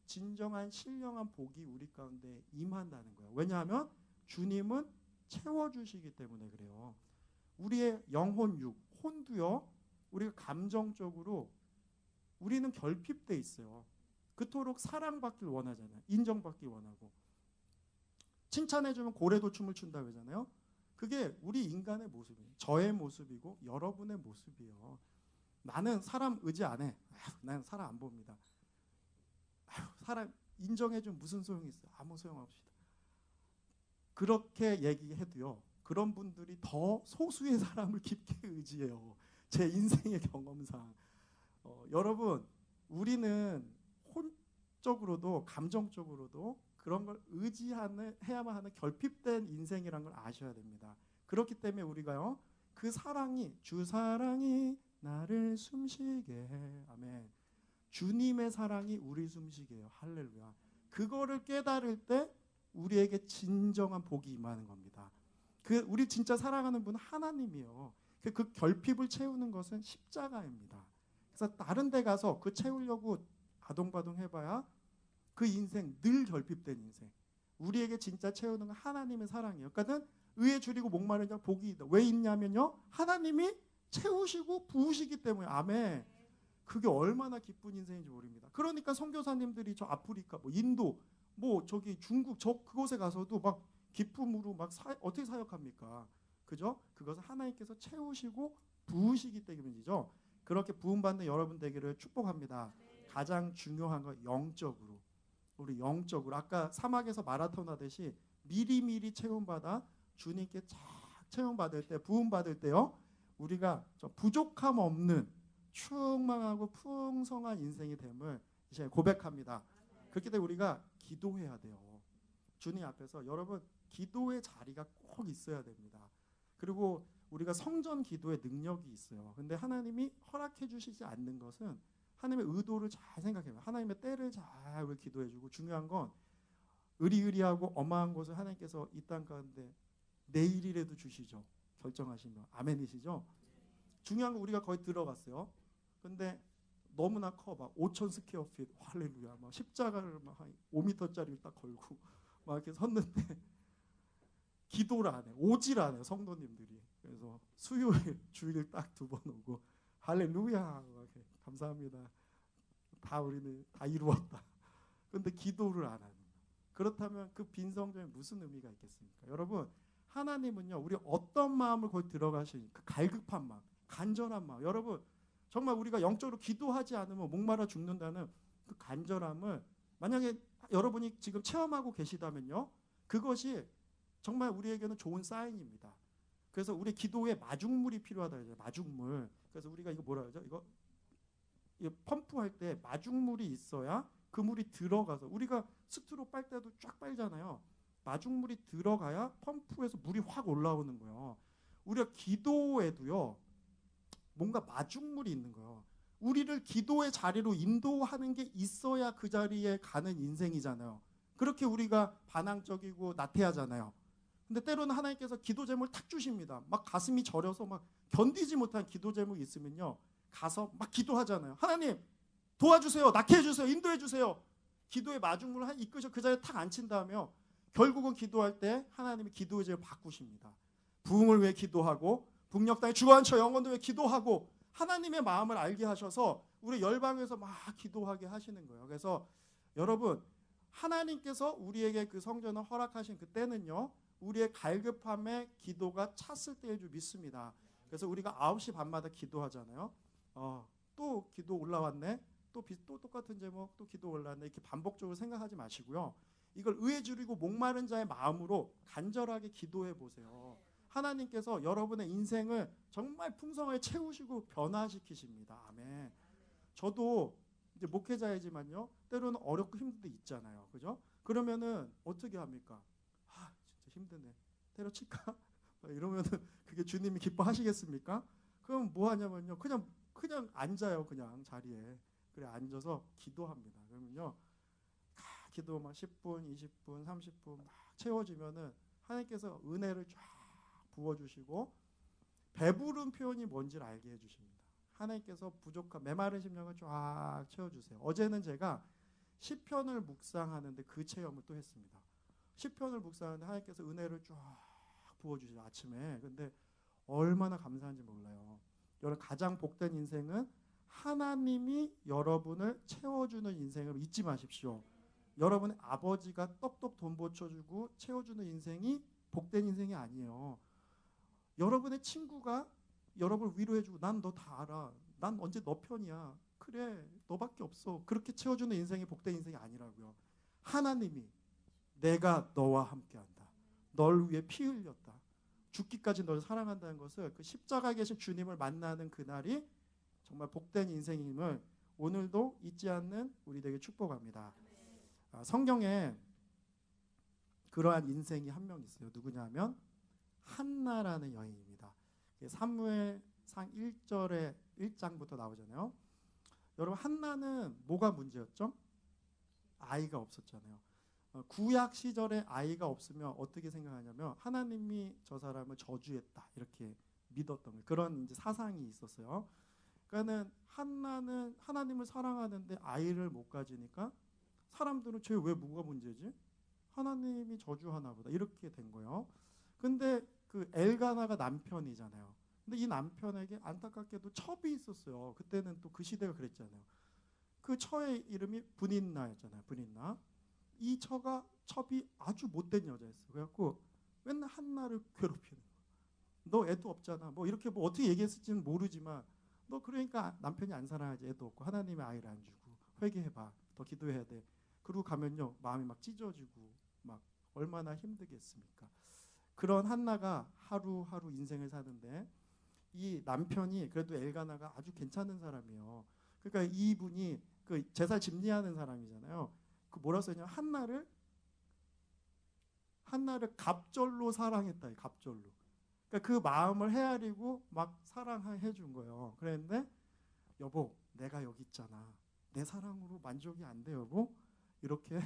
진정한 신령한 복이 우리 가운데 임한다는 거예요. 왜냐하면 주님은 채워주시기 때문에 그래요. 우리의 영혼 육, 혼도요, 우리가 감정적으로 우리는 결핍돼 있어요. 그토록 사랑받길 원하잖아요. 인정받길 원하고. 칭찬해주면 고래도 춤을 춘다고 하잖아요. 그게 우리 인간의 모습이에요. 저의 모습이고 여러분의 모습이에요. 나는 사람 의지 안 해. 나는 사람 안 봅니다. 사람 인정해주면 무슨 소용이 있어요? 아무 소용없습니다. 그렇게 얘기해도요, 그런 분들이 더 소수의 사람을 깊게 의지해요. 제 인생의 경험상. 여러분, 우리는 혼적으로도 감정적으로도 그런 걸 해야만 하는 결핍된 인생이라는 걸 아셔야 됩니다. 그렇기 때문에 우리가요, 그 사랑이, 주 사랑이 나를 숨쉬게 해. 아멘. 주님의 사랑이 우리 숨쉬게 해요. 할렐루야. 그거를 깨달을 때 우리에게 진정한 복이 임하는 겁니다. 우리 진짜 사랑하는 분은 하나님이에요. 그 결핍을 채우는 것은 십자가입니다. 그래서 다른 데 가서 그 채우려고 아동바동 해봐야 그 인생 늘 결핍된 인생. 우리에게 진짜 채우는 건 하나님의 사랑이에요. 그러니까 의에 줄이고 목마른 자 복이 있다. 왜 있냐면요, 하나님이 채우시고 부으시기 때문에. 아멘. 그게 얼마나 기쁜 인생인지 모릅니다. 그러니까 선교사님들이 저 아프리카, 뭐 인도, 뭐 저기 중국 그곳에 가서도 막 기쁨으로 막 어떻게 사역합니까? 그죠? 그것은 하나님께서 채우시고 부으시기 때문이죠. 그렇게 부음받는 여러분 되기를 축복합니다. 가장 중요한 건 영적으로, 우리 영적으로 아까 사막에서 마라톤 하듯이 미리미리 체험받아 주님께 쫙 체험받을 때, 부음받을 때요, 우리가 좀 부족함 없는 충만하고 풍성한 인생이 됨을 이제 고백합니다. 그렇기 때문에 우리가 기도해야 돼요. 주님 앞에서. 여러분, 기도의 자리가 꼭 있어야 됩니다. 그리고 우리가 성전 기도의 능력이 있어요. 근데 하나님이 허락해 주시지 않는 것은 하나님의 의도를 잘 생각해요. 하나님의 때를 잘 기도해 주고, 중요한 건 의리의리하고 엄한 것을 하나님께서 이 땅 가운데 내일이라도 주시죠. 결정하시면. 아멘이시죠? 중요한 건 우리가 거의 들어갔어요. 근데 너무나 커. 막 5,000 스퀘어 핏. 할렐루야. 막 십자가를 막 한 5m짜리를 딱 걸고 막 이렇게 섰는데 기도를 안 해. 오질 않아요, 성도님들이. 그래서 수요일 주일 딱 2번 오고 할렐루야 막 감사합니다. 다 우리는 다 이루었다. 근데 기도를 안 하는 거예요. 그렇다면 그 빈 성전에 무슨 의미가 있겠습니까? 여러분, 하나님은요, 우리 어떤 마음을 거기 들어가시니 그 갈급한 마음, 간절한 마음. 여러분, 정말 우리가 영적으로 기도하지 않으면 목마라 죽는다는 그 간절함을 만약에 여러분이 지금 체험하고 계시다면요, 그것이 정말 우리에게는 좋은 사인입니다. 그래서 우리 기도에 마중물이 필요하다. 마중물. 그래서 우리가 이거 뭐라 그러죠? 이거 펌프할 때 마중물이 있어야 그 물이 들어가서, 우리가 스트로 빨 때도 쫙 빨잖아요. 마중물이 들어가야 펌프에서 물이 확 올라오는 거예요. 우리가 기도에도요, 뭔가 마중물이 있는 거예요. 우리를 기도의 자리로 인도하는 게 있어야 그 자리에 가는 인생이잖아요. 그렇게 우리가 반항적이고 나태하잖아요. 근데 때로는 하나님께서 기도 제목을 탁 주십니다. 막 가슴이 저려서 막 견디지 못한 기도 제목이 있으면요, 가서 막 기도하잖아요. 하나님 도와주세요, 낫게 해주세요, 인도해 주세요. 기도의 마중물을 이끄셔 그 자리에 탁 앉힌 다음에 결국은 기도할 때 하나님이 기도의 제목을 바꾸십니다. 부흥을 위해 기도하고, 북녘 땅에 주관처 영혼들 위해 기도하고, 하나님의 마음을 알게 하셔서 우리 열방에서 막 기도하게 하시는 거예요. 그래서 여러분, 하나님께서 우리에게 그 성전을 허락하신 그 때는요, 우리의 갈급함에 기도가 찼을 때일 줄 믿습니다. 그래서 우리가 9시 반마다 기도하잖아요. 또 기도 올라왔네, 또 똑같은 제목, 또 기도 올라왔네, 이렇게 반복적으로 생각하지 마시고요, 이걸 의에 줄이고 목마른 자의 마음으로 간절하게 기도해 보세요. 하나님께서 여러분의 인생을 정말 풍성하게 채우시고 변화시키십니다. 아멘. 저도 이제 목회자이지만요, 때로는 어렵고 힘든 데 있잖아요. 그죠? 그러면은 어떻게 합니까? 진짜 힘드네, 때려칠까? 이러면은 그게 주님이 기뻐하시겠습니까? 그럼 뭐 하냐면요, 그냥 앉아요. 그냥 자리에. 그래 앉아서 기도합니다. 그러면요, 기도 막 10분, 20분, 30분 막 채워지면은 하나님께서 은혜를 쫙 부어주시고, 배부른 표현이 뭔지를 알게 해주십니다. 하나님께서 부족한 메마른 심령을 쫙 채워주세요. 어제는 제가 시편을 묵상하는데 그 체험을 또 했습니다. 시편을 묵상하는데 하나님께서 은혜를 쫙 부어주시죠, 아침에. 근데 얼마나 감사한지 몰라요. 여러분, 가장 복된 인생은 하나님이 여러분을 채워주는 인생을 잊지 마십시오. 여러분의 아버지가 떡떡 돈 보쳐주고 채워주는 인생이 복된 인생이 아니에요. 여러분의 친구가 여러분을 위로해주고, 난 너 다 알아, 난 언제 너 편이야, 그래 너밖에 없어, 그렇게 채워주는 인생이 복된 인생이 아니라고요. 하나님이 내가 너와 함께한다, 널 위해 피 흘렸다, 죽기까지 널 사랑한다는 것을, 그 십자가에 계신 주님을 만나는 그날이 정말 복된 인생임을 오늘도 잊지 않는 우리에게 축복합니다. 성경에 그러한 인생이 한 명 있어요. 누구냐면 한나라는 여인입니다. 사무엘상 1절에 1장부터 나오잖아요. 여러분, 한나는 뭐가 문제였죠? 아이가 없었잖아요. 구약 시절에 아이가 없으면 어떻게 생각하냐면 하나님이 저 사람을 저주했다, 이렇게 믿었던 거예요. 그런 이제 사상이 있었어요. 그러니까는 한나는 하나님을 사랑하는데 아이를 못 가지니까 사람들은 쟤 왜 뭐가 문제지? 하나님이 저주하나 보다, 이렇게 된 거예요. 근데 그 엘가나가 남편이잖아요. 근데 이 남편에게 안타깝게도 첩이 있었어요. 그때는 또 그 시대가 그랬잖아요. 그 처의 이름이 브닌나였잖아요. 브닌나. 이 첩이 아주 못된 여자였어요. 그래갖고 맨날 한나를 괴롭히는 거야. 너 애도 없잖아, 뭐 이렇게 뭐 어떻게 얘기했을지는 모르지만, 너 그러니까 남편이 안 사랑하지, 애도 없고 하나님의 아이를 안 주고, 회개해봐, 더 기도해야 돼. 그러고 가면요, 마음이 막 찢어지고 막 얼마나 힘들겠습니까? 그런 한나가 하루하루 인생을 사는데, 이 남편이 그래도 엘가나가 아주 괜찮은 사람이에요. 그러니까 이분이 그 제사 집리하는 사람이잖아요. 그 뭐라 써있냐면 한나를 갑절로 사랑했다. 갑절로. 그러니까 그 마음을 헤아리고 막 사랑해 준 거예요. 그랬는데, 여보 내가 여기 있잖아, 내 사랑으로 만족이 안 돼 여보? 이렇게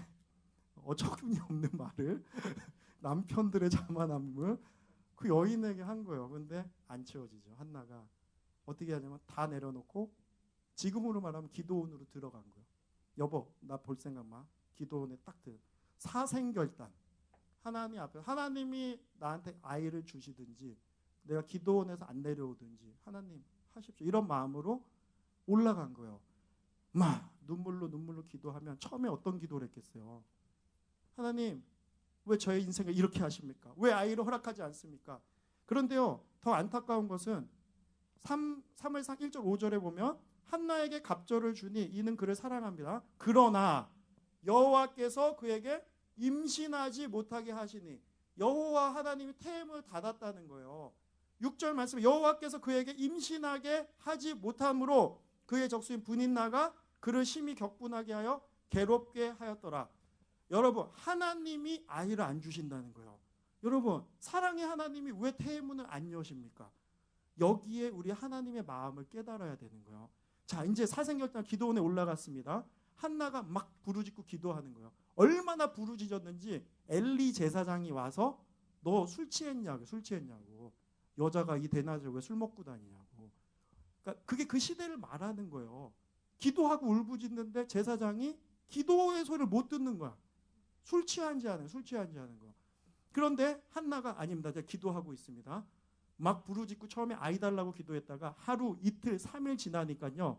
어처구니 없는 말을 남편들의 자만함을 그 여인에게 한 거예요. 근데 안 채워지죠. 한나가 어떻게 하냐면 다 내려놓고, 지금으로 말하면 기도원으로 들어간 거예요. 여보 나 볼 생각 마. 기도원에 딱 사생결단, 하나님 앞에 하나님이 나한테 아이를 주시든지 내가 기도원에서 안 내려오든지 하나님 하십시오. 이런 마음으로 올라간 거예요. 막 눈물로 기도하면 처음에 어떤 기도를 했겠어요? 하나님 왜 저의 인생을 이렇게 하십니까? 왜 아이를 허락하지 않습니까? 그런데요, 더 안타까운 것은 사무엘상 1절 5절에 보면 한나에게 갑절을 주니 이는 그를 사랑합니다. 그러나 여호와께서 그에게 임신하지 못하게 하시니 여호와 하나님이 태임을 닫았다는 거예요. 6절 말씀에 여호와께서 그에게 임신하게 하지 못함으로 그의 적수인 분인나가 그를 심히 격분하게 하여 괴롭게 하였더라. 여러분, 하나님이 아이를 안 주신다는 거예요. 여러분, 사랑의 하나님이 왜 태문을 안 여십니까? 여기에 우리 하나님의 마음을 깨달아야 되는 거예요. 자, 이제 사생결단 기도원에 올라갔습니다. 한나가 막 부르짖고 기도하는 거예요. 얼마나 부르짖었는지 엘리 제사장이 와서 너 술 취했냐고. 여자가 이 대낮에 왜 술 먹고 다니냐고. 그러니까 그게 그 시대를 말하는 거예요. 기도하고 울부짖는데 제사장이 기도의 소리를 못 듣는 거야. 술 취한지 하는 거. 그런데 한나가 아닙니다. 제가 기도하고 있습니다. 막 부르짖고 처음에 아이 달라고 기도했다가 하루, 이틀, 3일 지나니까요.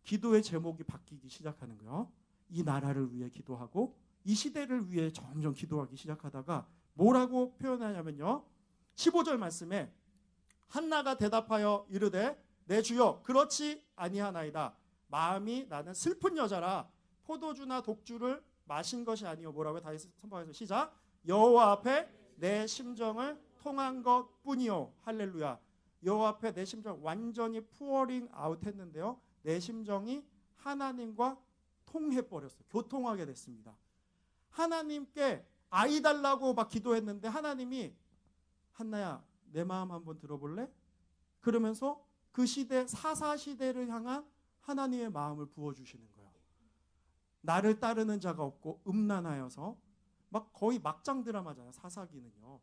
기도의 제목이 바뀌기 시작하는 거예요. 이 나라를 위해 기도하고 이 시대를 위해 점점 기도하기 시작하다가 뭐라고 표현하냐면요. 15절 말씀에 한나가 대답하여 이르되 내 주여 그렇지 아니하나이다. 마음이 나는 슬픈 여자라 포도주나 독주를 마신 것이 아니오. 뭐라고요? 다시 선포해서 시작. 여호와 앞에 내 심정을 통한 것뿐이요. 할렐루야. 여호와 앞에 내 심정 완전히 푸어링 아웃 했는데요. 내 심정이 하나님과 통해버렸어요. 교통하게 됐습니다. 하나님께 아이 달라고 막 기도했는데 하나님이 한나야 내 마음 한번 들어볼래? 그러면서 그 시대 사사시대를 향한 하나님의 마음을 부어주시는 거예요. 나를 따르는 자가 없고 음란하여서 막 거의 막장 드라마잖아요. 사사기는요.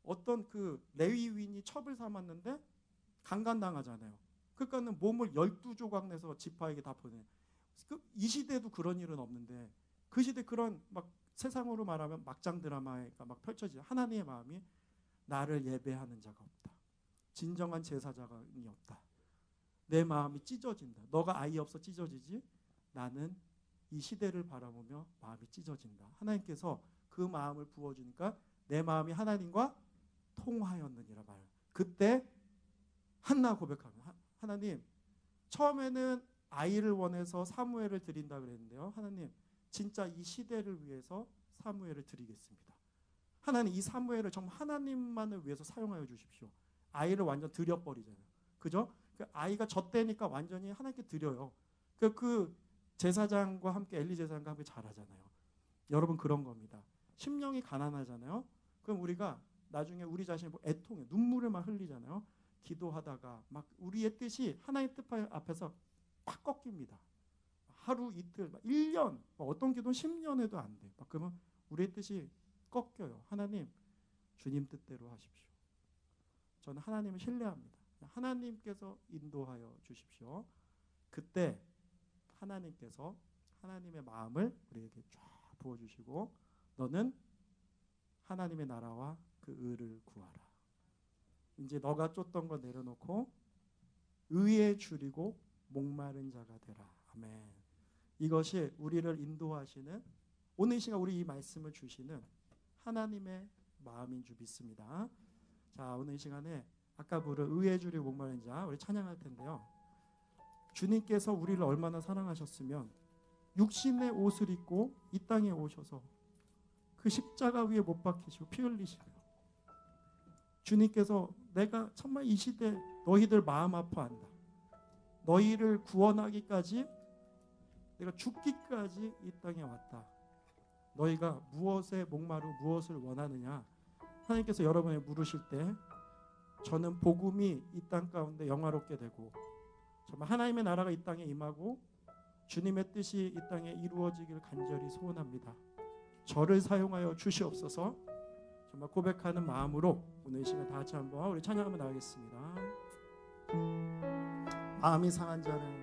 어떤 그 레위인이 첩을 삼았는데 강간당하잖아요. 그러니까는 몸을 12조각 내서 지파에게 다 보내. 이 시대도 그런 일은 없는데 그 시대 그런 막 세상으로 말하면 막장 드라마가 막 펼쳐지죠. 하나님의 마음이 나를 예배하는 자가 없다. 진정한 제사장이 없다. 내 마음이 찢어진다. 너가 아이 없어 찢어지지? 나는 이 시대를 바라보며 마음이 찢어진다. 하나님께서 그 마음을 부어주니까 내 마음이 하나님과 통하였느니라 말해요. 그때 한나 고백합니다. 하나님, 처음에는 아이를 원해서 사무엘을 드린다 그랬는데요. 하나님, 진짜 이 시대를 위해서 사무엘을 드리겠습니다. 하나님, 이 사무엘을 정말 하나님만을 위해서 사용하여 주십시오. 아이를 완전 드려버리잖아요. 그죠? 그 아이가 젖대니까 완전히 하나님께 드려요. 그 제사장과 함께 엘리 제사장과 함께 잘하잖아요. 여러분 그런 겁니다. 심령이 가난하잖아요. 그럼 우리가 나중에 우리 자신이 애통해 눈물을 막 흘리잖아요. 기도하다가 막 우리의 뜻이 하나님의 뜻 앞에서 팍 꺾입니다. 하루 이틀, 1년, 어떤 기도는 10년에도 안 돼. 그러면 우리의 뜻이 꺾여요. 하나님, 주님 뜻대로 하십시오. 저는 하나님을 신뢰합니다. 하나님께서 인도하여 주십시오. 그때 하나님께서 하나님의 마음을 우리에게 쫙 부어주시고 너는 하나님의 나라와 그 의를 구하라. 이제 너가 쫓던 거 내려놓고 의에 줄이고 목마른 자가 되라. 아멘. 이것이 우리를 인도하시는 오늘 이 시간 우리 이 말씀을 주시는 하나님의 마음인 줄 믿습니다. 자, 오늘 이 시간에 아까 부른 의에 줄이고 목마른 자 우리 찬양할 텐데요. 주님께서 우리를 얼마나 사랑하셨으면 육신의 옷을 입고 이 땅에 오셔서 그 십자가 위에 못 박히시고 피 흘리시고 주님께서 내가 정말 이 시대 너희들 마음 아파한다. 너희를 구원하기까지 내가 죽기까지 이 땅에 왔다. 너희가 무엇에 목마르고 무엇을 원하느냐. 하나님께서 여러분에게 물으실 때 저는 복음이 이 땅 가운데 영화롭게 되고 정말 하나님의 나라가 이 땅에 임하고 주님의 뜻이 이 땅에 이루어지기를 간절히 소원합니다. 저를 사용하여 주시옵소서. 정말 고백하는 마음으로 오늘 이 시간 다 같이 한번 우리 찬양하며 나가겠습니다. 마음이 상한 자는